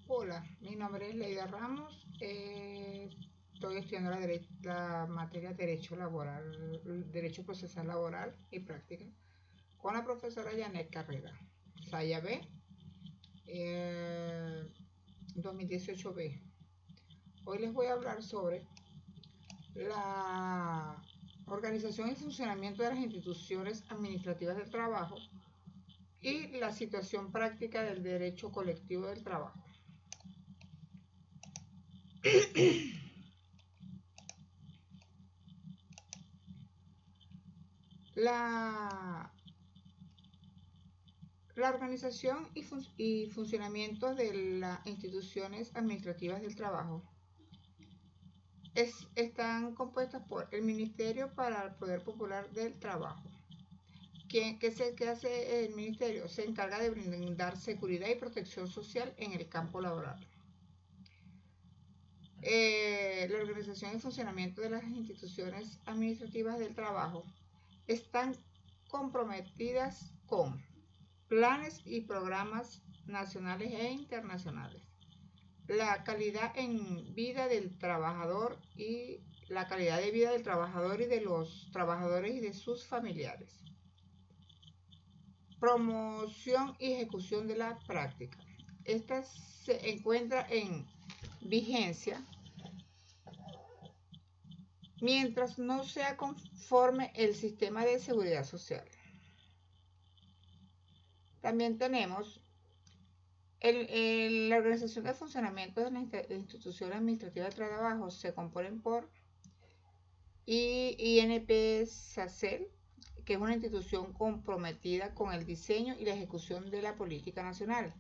Hola, mi nombre es Leida Ramos. Estoy estudiando la materia Derecho Laboral, Derecho Procesal Laboral y Práctica con la profesora Janet Carrera, Saya B, 2018B. Hoy les voy a hablar sobre la organización y funcionamiento de las instituciones administrativas del trabajo y la situación práctica del derecho colectivo del trabajo. La La organización y funcionamiento de las instituciones administrativas del trabajo están compuestas por el Ministerio para el Poder Popular del Trabajo. ¿Qué hace el Ministerio? Se encarga de brindar seguridad y protección social en el campo laboral. La organización y funcionamiento de las instituciones administrativas del trabajo están comprometidas con planes y programas nacionales e internacionales, la calidad en vida del trabajador y la calidad de vida del trabajador y de los trabajadores y de sus familiares, promoción y ejecución de la práctica. Esta se encuentra en vigencia mientras no sea conforme el sistema de seguridad social. También tenemos la organización de funcionamiento de la institución administrativa de trabajo. Se componen por INP-SACEL, que es una institución comprometida con el diseño y la ejecución de la política nacional.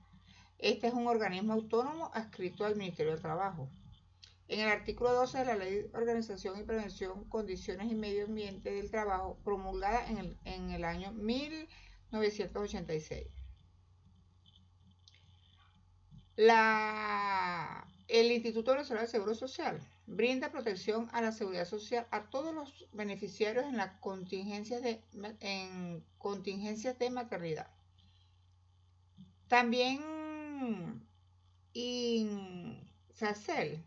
Este es un organismo autónomo adscrito al Ministerio del Trabajo. En el artículo 12 de la Ley de Organización y Prevención, Condiciones y Medio Ambiente del Trabajo, promulgada en el año 1986. El Instituto Nacional de Seguro Social brinda protección a la seguridad social a todos los beneficiarios en las contingencias de maternidad. También SACEL,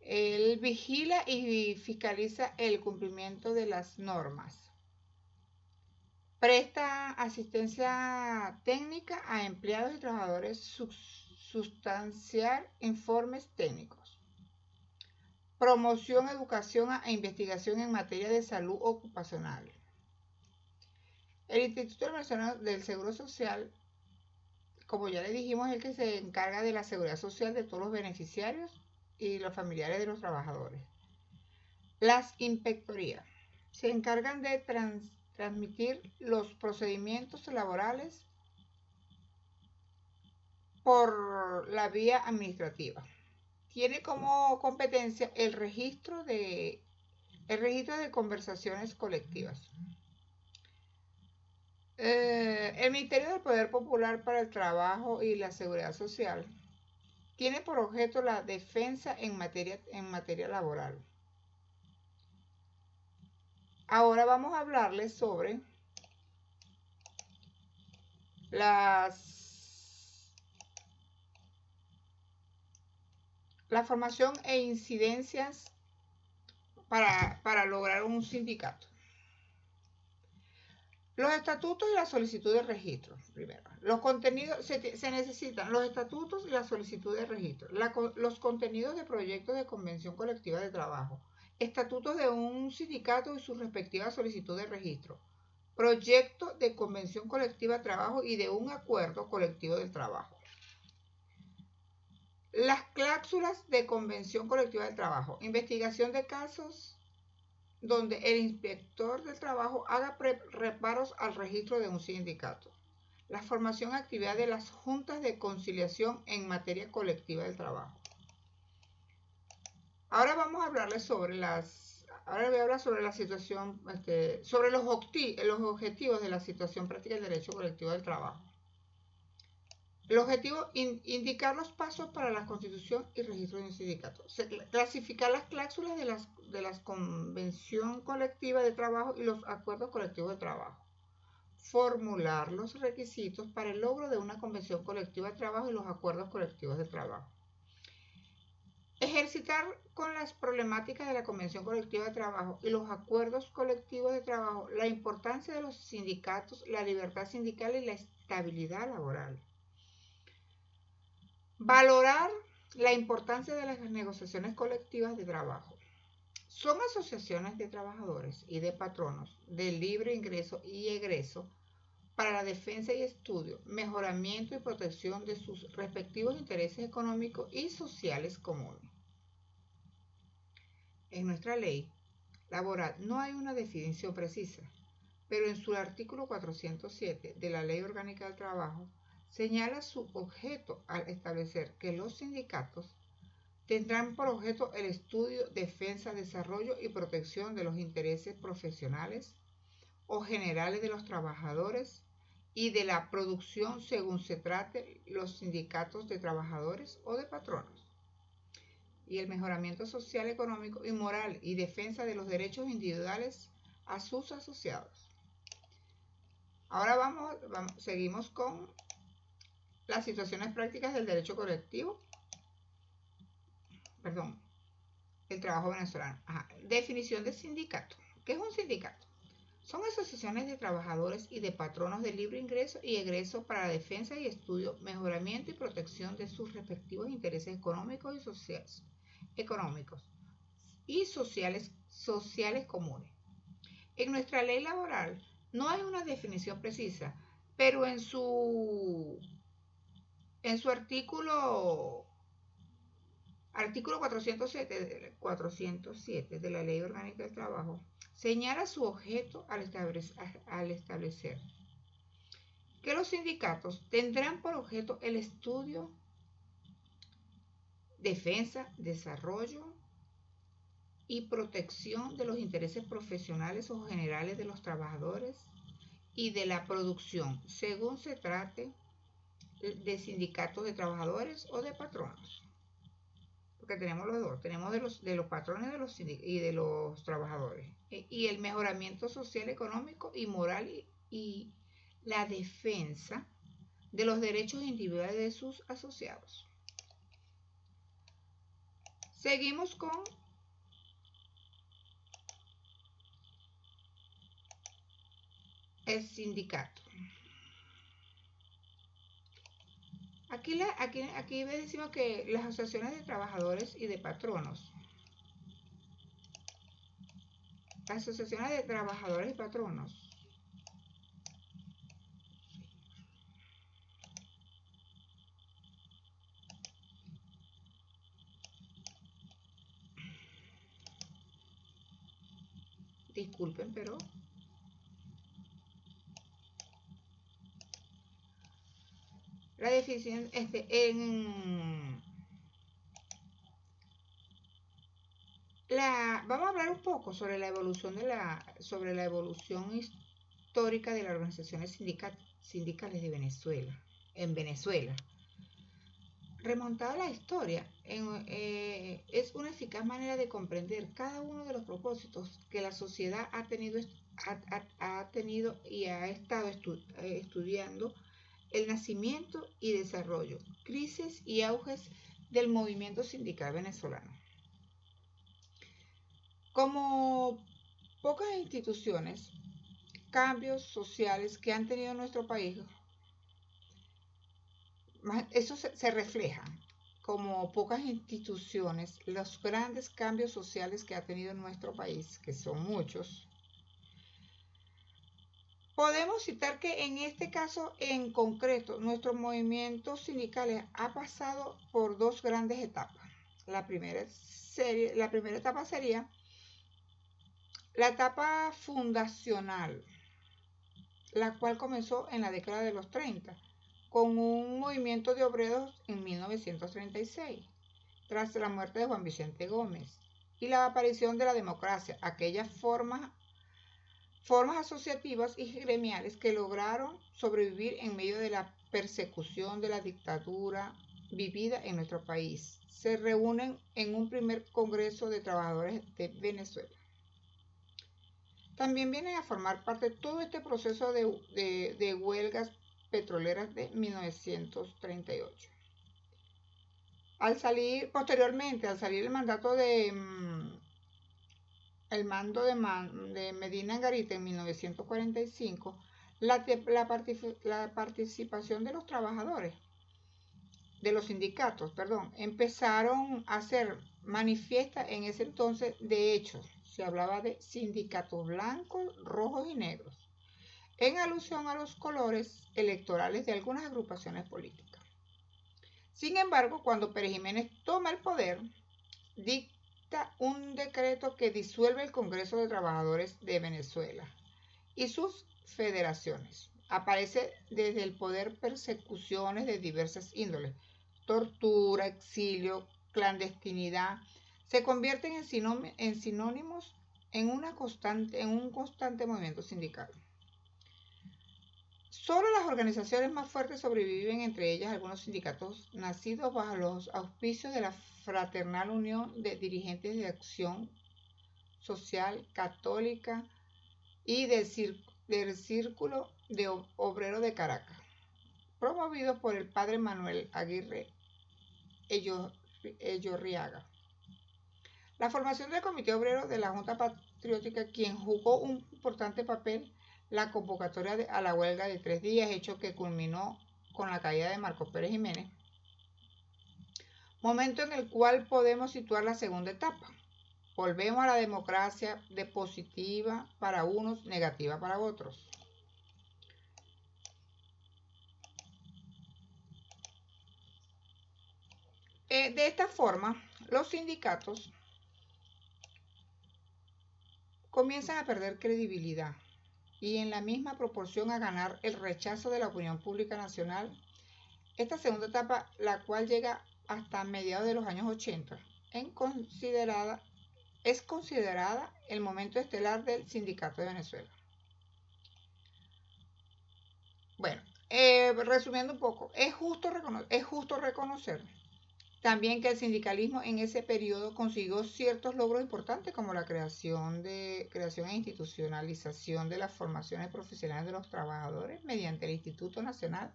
él vigila y fiscaliza el cumplimiento de las normas. Presta asistencia técnica a empleados y trabajadores, sustanciar informes técnicos. Promoción, educación e investigación en materia de salud ocupacional. El Instituto Nacional del Seguro Social, como ya le dijimos, es el que se encarga de la seguridad social de todos los beneficiarios y los familiares de los trabajadores. Las inspectorías se encargan de transmitir los procedimientos laborales por la vía administrativa. Tiene como competencia el registro de conversaciones colectivas. El Ministerio del Poder Popular para el Trabajo y la Seguridad Social tiene por objeto la defensa en materia laboral. Ahora vamos a hablarles sobre la formación e incidencias para lograr un sindicato. Los estatutos y la solicitud de registro. Primero, los contenidos, se necesitan los estatutos y la solicitud de registro. Los contenidos de proyectos de convención colectiva de trabajo. Estatutos de un sindicato y su respectiva solicitud de registro. Proyecto de convención colectiva de trabajo y de un acuerdo colectivo del trabajo. Las cláusulas de convención colectiva del trabajo. Investigación de casos donde el inspector del trabajo haga reparos al registro de un sindicato. La formación y actividad de las juntas de conciliación en materia colectiva del trabajo. Ahora vamos a hablarles sobre ahora voy a hablar sobre la situación, sobre los objetivos de la situación práctica del derecho colectivo del trabajo. El objetivo, indicar los pasos para la constitución y registro de un sindicato. Clasificar las cláusulas de la convención colectiva de trabajo y los acuerdos colectivos de trabajo. Formular los requisitos para el logro de una convención colectiva de trabajo y los acuerdos colectivos de trabajo. Ejercitar con las problemáticas de la Convención Colectiva de Trabajo y los acuerdos colectivos de trabajo la importancia de los sindicatos, la libertad sindical y la estabilidad laboral. Valorar la importancia de las negociaciones colectivas de trabajo. Son asociaciones de trabajadores y de patronos de libre ingreso y egreso para la defensa y estudio, mejoramiento y protección de sus respectivos intereses económicos y sociales comunes. En nuestra ley laboral no hay una definición precisa, pero en su artículo 407 de la Ley Orgánica del Trabajo señala su objeto al establecer que los sindicatos tendrán por objeto el estudio, defensa, desarrollo y protección de los intereses profesionales o generales de los trabajadores y de la producción según se trate los sindicatos de trabajadores o de patronos, y el mejoramiento social, económico y moral y defensa de los derechos individuales a sus asociados. Ahora seguimos con las situaciones prácticas del derecho colectivo, el trabajo venezolano. Definición de sindicato. ¿Qué es un sindicato? Son asociaciones de trabajadores y de patronos de libre ingreso y egreso para la defensa y estudio, mejoramiento y protección de sus respectivos intereses económicos y sociales comunes. En nuestra ley laboral no hay una definición precisa, pero en su artículo 407 de la Ley Orgánica del Trabajo señala su objeto al establecer que los sindicatos tendrán por objeto el estudio, defensa, desarrollo y protección de los intereses profesionales o generales de los trabajadores y de la producción, según se trate de sindicatos de trabajadores o de patronos. Porque tenemos los dos, tenemos de los patrones y de los trabajadores. Y el mejoramiento social, económico y moral y la defensa de los derechos individuales de sus asociados. Seguimos con el sindicato. Aquí decimos que las asociaciones de trabajadores y de patronos. Las asociaciones de trabajadores y patronos disculpen, pero la definición vamos a hablar un poco sobre la evolución histórica de las organizaciones sindicales de Venezuela, en Venezuela. Remontada a la historia, es una eficaz manera de comprender cada uno de los propósitos que la sociedad ha tenido y ha estado estudiando el nacimiento y desarrollo, crisis y auges del movimiento sindical venezolano. Como pocas instituciones, cambios sociales que han tenido nuestro país, eso se refleja como pocas instituciones, los grandes cambios sociales que ha tenido nuestro país, que son muchos. Podemos citar que en este caso en concreto, nuestros movimientos sindicales ha pasado por dos grandes etapas. La primera etapa sería la etapa fundacional, la cual comenzó en la década de los 30, con un movimiento de obreros en 1936, tras la muerte de Juan Vicente Gómez, y la aparición de la democracia, aquellas formas asociativas y gremiales que lograron sobrevivir en medio de la persecución de la dictadura vivida en nuestro país. Se reúnen en un primer Congreso de Trabajadores de Venezuela. También vienen a formar parte de todo este proceso de huelgas petroleras de 1938. Posteriormente, al salir el mandato el mando de Medina Angarita en 1945, la participación de los trabajadores, de los sindicatos, perdón, empezaron a ser manifiestas en ese entonces. De hecho, se hablaba de sindicatos blancos, rojos y negros, en alusión a los colores electorales de algunas agrupaciones políticas. Sin embargo, cuando Pérez Jiménez toma el poder, dicta un decreto que disuelve el Congreso de Trabajadores de Venezuela y sus federaciones. Aparece desde el poder persecuciones de diversas índoles, tortura, exilio, clandestinidad, se convierten en sinónimos en un constante movimiento sindical. Solo las organizaciones más fuertes sobreviven, entre ellas algunos sindicatos nacidos bajo los auspicios de la Fraternal Unión de Dirigentes de Acción Social Católica y del Círculo de Obreros de Caracas, promovidos por el padre Manuel Aguirre Ellourriaga. La formación del Comité Obrero de la Junta Patriótica, quien jugó un importante papel la convocatoria a la huelga de 3 días, hecho que culminó con la caída de Marcos Pérez Jiménez, momento en el cual podemos situar la segunda etapa. Volvemos a la democracia de positiva para unos, negativa para otros. De esta forma, los sindicatos comienzan a perder credibilidad y en la misma proporción a ganar el rechazo de la opinión pública nacional. Esta segunda etapa, la cual llega hasta mediados de los años 80, es considerada el momento estelar del sindicato de Venezuela. Bueno, resumiendo un poco, es justo reconocer también que el sindicalismo en ese periodo consiguió ciertos logros importantes, como la creación e institucionalización de las formaciones profesionales de los trabajadores mediante el Instituto Nacional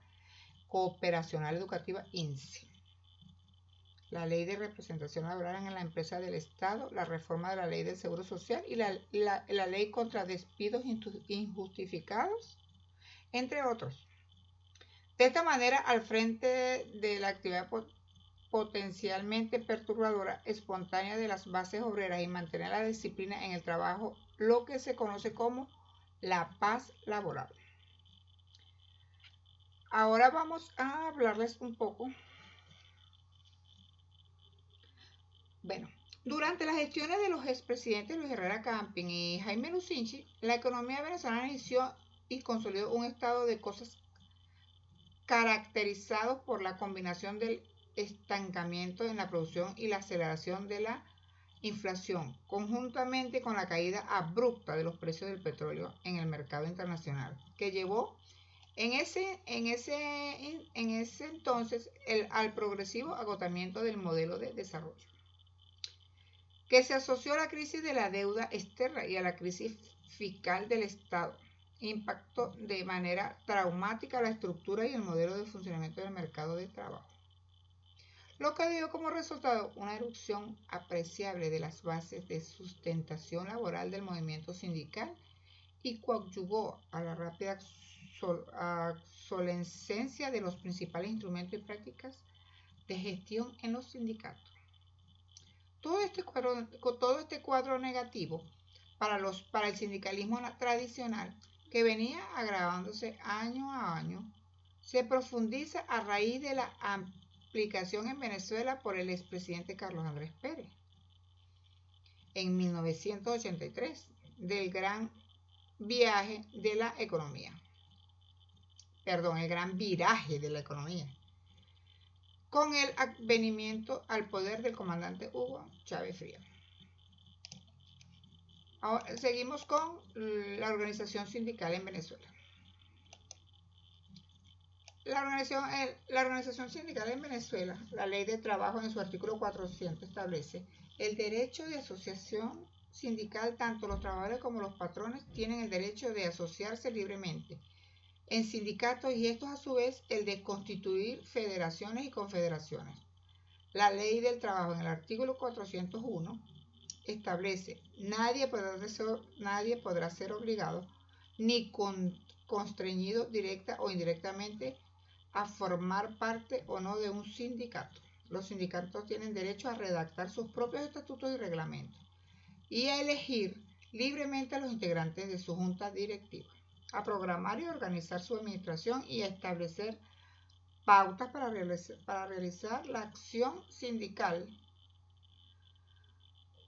Cooperacional Educativa, INSE, la Ley de Representación Laboral en la Empresa del Estado, la reforma de la Ley del Seguro Social y la Ley contra Despidos Injustificados, entre otros. De esta manera, al frente de la actividad potencialmente perturbadora, espontánea de las bases obreras y mantener la disciplina en el trabajo, lo que se conoce como la paz laboral. Ahora vamos a hablarles un poco. Bueno, durante las gestiones de los expresidentes Luis Herrera Campin y Jaime Lucinchi, la economía venezolana inició y consolidó un estado de cosas caracterizado por la combinación del estancamiento en la producción y la aceleración de la inflación, conjuntamente con la caída abrupta de los precios del petróleo en el mercado internacional, que llevó en ese entonces al progresivo agotamiento del modelo de desarrollo, que se asoció a la crisis de la deuda externa y a la crisis fiscal del Estado. Impactó de manera traumática la estructura y el modelo de funcionamiento del mercado de trabajo, lo que dio como resultado una erupción apreciable de las bases de sustentación laboral del movimiento sindical y coadyuvó a la rápida obsolescencia de los principales instrumentos y prácticas de gestión en los sindicatos. Todo este cuadro negativo para el sindicalismo tradicional, que venía agravándose año a año, se profundiza a raíz de la aplicación en Venezuela por el expresidente Carlos Andrés Pérez en 1983 del gran viaje de la economía. El gran viraje de la economía, con el advenimiento al poder del comandante Hugo Chávez Frías. Ahora seguimos con la organización sindical en Venezuela. La organización sindical en Venezuela, la Ley de Trabajo en su artículo 400 establece el derecho de asociación sindical. Tanto los trabajadores como los patrones tienen el derecho de asociarse libremente en sindicatos y estos a su vez el de constituir federaciones y confederaciones. La ley del trabajo en el artículo 401 establece: nadie podrá ser obligado ni constreñido directa o indirectamente a formar parte o no de un sindicato. Los sindicatos tienen derecho a redactar sus propios estatutos y reglamentos y a elegir libremente a los integrantes de su junta directiva, a programar y organizar su administración y a establecer pautas para realizar la acción sindical.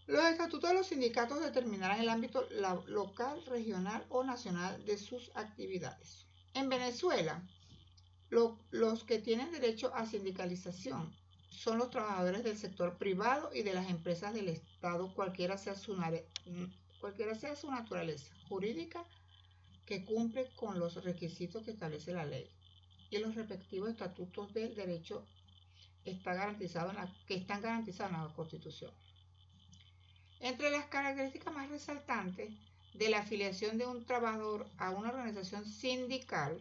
Los estatutos de los sindicatos determinarán el ámbito local, regional o nacional de sus actividades. En Venezuela, los que tienen derecho a sindicalización son los trabajadores del sector privado y de las empresas del Estado, cualquiera sea su naturaleza jurídica, que cumple con los requisitos que establece la ley y los respectivos estatutos del derecho que están garantizados en la Constitución. Entre las características más resaltantes de la afiliación de un trabajador a una organización sindical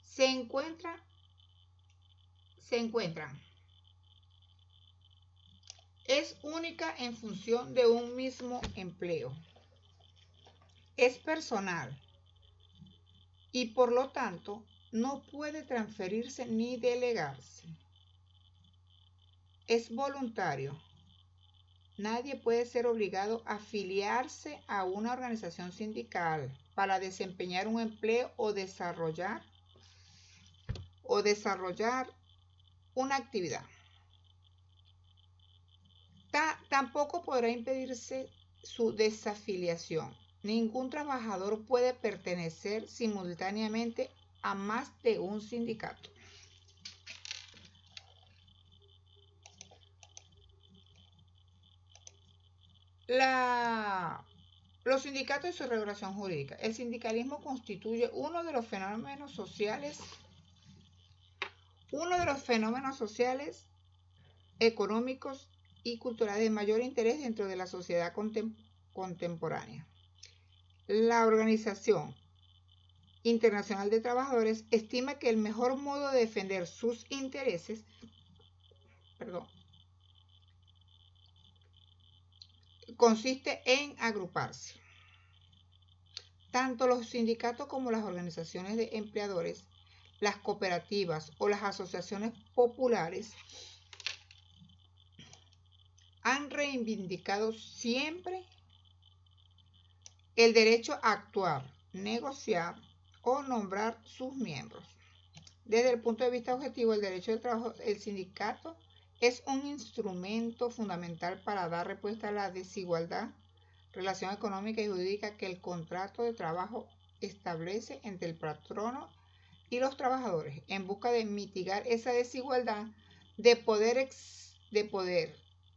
se encuentran: es única en función de un mismo empleo, es personal y por lo tanto no puede transferirse ni delegarse, es voluntario. Nadie puede ser obligado a afiliarse a una organización sindical para desempeñar un empleo o desarrollar una actividad. Tampoco podrá impedirse su desafiliación. Ningún trabajador puede pertenecer simultáneamente a más de un sindicato. Los sindicatos y su regulación jurídica. El sindicalismo constituye uno de los fenómenos sociales, económicos y culturales de mayor interés dentro de la sociedad contemporánea. La Organización Internacional de Trabajadores estima que el mejor modo de defender sus intereses consiste en agruparse. Tanto los sindicatos como las organizaciones de empleadores, las cooperativas o las asociaciones populares han reivindicado siempre el derecho a actuar, negociar o nombrar sus miembros. Desde el punto de vista objetivo del derecho del trabajo, el sindicato es un instrumento fundamental para dar respuesta a la desigualdad, relación económica y jurídica que el contrato de trabajo establece entre el patrono y los trabajadores, en busca de mitigar esa desigualdad de poder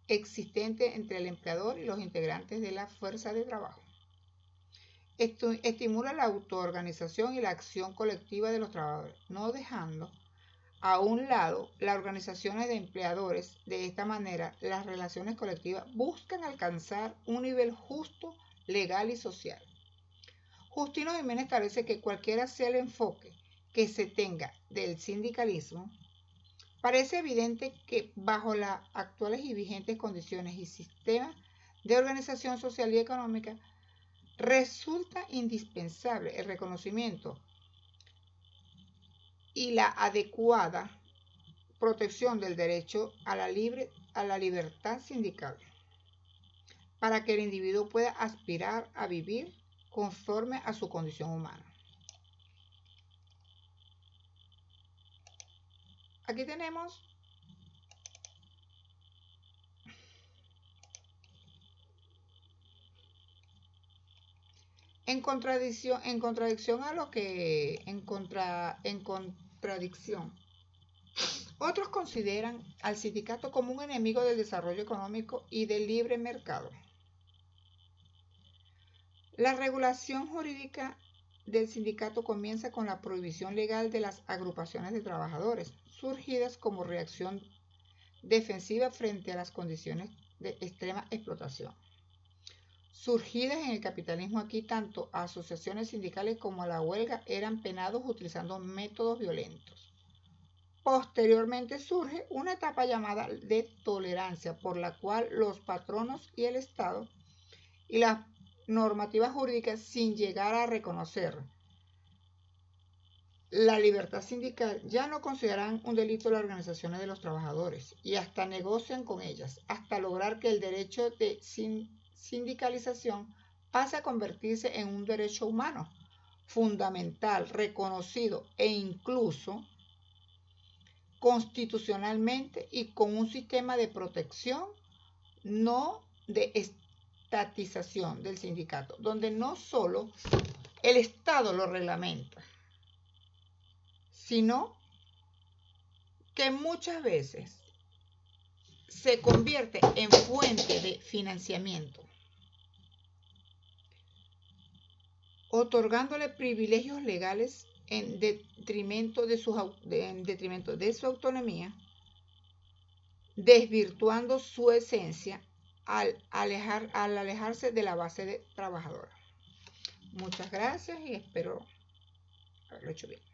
existente entre el empleador y los integrantes de la fuerza de trabajo. Esto estimula la autoorganización y la acción colectiva de los trabajadores, no dejando a un lado las organizaciones de empleadores. De esta manera, las relaciones colectivas buscan alcanzar un nivel justo, legal y social. Justino Jiménez establece que cualquiera sea el enfoque que se tenga del sindicalismo, parece evidente que bajo las actuales y vigentes condiciones y sistemas de organización social y económica, resulta indispensable el reconocimiento y la adecuada protección del derecho a la libertad sindical, para que el individuo pueda aspirar a vivir conforme a su condición humana. Aquí tenemos en contradicción otros consideran al sindicato como un enemigo del desarrollo económico y del libre mercado. La regulación jurídica del sindicato comienza con la prohibición legal de las agrupaciones de trabajadores, surgidas como reacción defensiva frente a las condiciones de extrema explotación. Surgidas en el capitalismo, aquí tanto a asociaciones sindicales como a la huelga eran penados utilizando métodos violentos. Posteriormente surge una etapa llamada de tolerancia, por la cual los patronos y el Estado y las normativas jurídicas, sin llegar a reconocer la libertad sindical, ya no consideran un delito las organizaciones de los trabajadores y hasta negocian con ellas, hasta lograr que el derecho de sindicalización pase a convertirse en un derecho humano fundamental, reconocido e incluso constitucionalmente y con un sistema de protección, no de estatización del sindicato, donde no solo el Estado lo reglamenta, sino que muchas veces se convierte en fuente de financiamiento, otorgándole privilegios legales en detrimento de su autonomía, desvirtuando su esencia al alejarse de la base trabajadora. Muchas gracias y espero haberlo hecho bien.